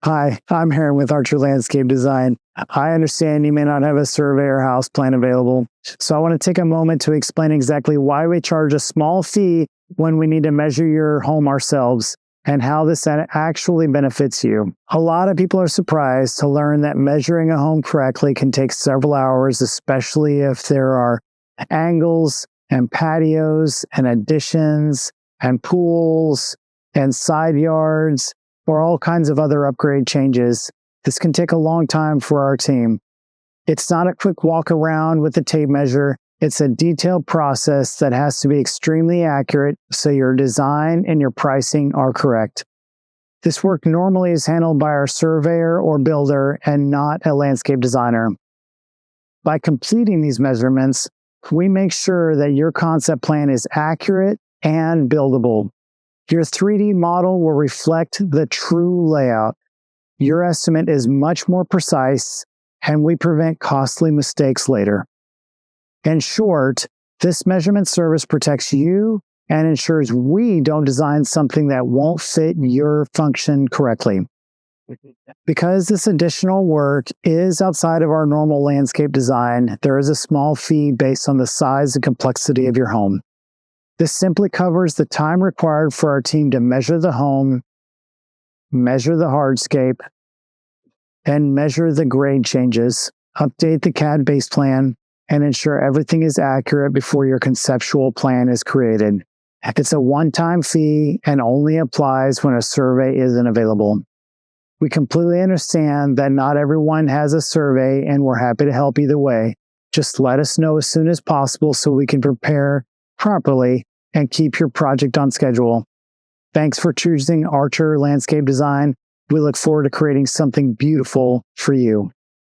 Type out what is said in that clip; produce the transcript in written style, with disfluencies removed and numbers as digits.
Hi, I'm Aaron with Archer Landscape Design. I understand you may not have a survey or house plan available, so I want to take a moment to explain exactly why we charge a small fee when we need to measure your home ourselves and how this actually benefits you. A lot of people are surprised to learn that measuring a home correctly can take several hours, especially if there are angles and patios and additions and pools and side yards or all kinds of other upgrade changes. This can take a long time for our team. It's not a quick walk around with a tape measure. It's a detailed process that has to be extremely accurate so your design and your pricing are correct. This work normally is handled by our surveyor or builder and not a landscape designer. By completing these measurements, we make sure that your concept plan is accurate and buildable. Your 3D model will reflect the true layout. Your estimate is much more precise, and we prevent costly mistakes later. In short, this measurement service protects you and ensures we don't design something that won't fit your function correctly. Because this additional work is outside of our normal landscape design, there is a small fee based on the size and complexity of your home. This simply covers the time required for our team to measure the home, measure the hardscape, and measure the grade changes, update the CAD-based plan, and ensure everything is accurate before your conceptual plan is created. It's a one-time fee and only applies when a survey isn't available. We completely understand that not everyone has a survey, and we're happy to help either way. Just let us know as soon as possible so we can prepare properly and keep your project on schedule. Thanks for choosing Archer Landscape Design. We look forward to creating something beautiful for you.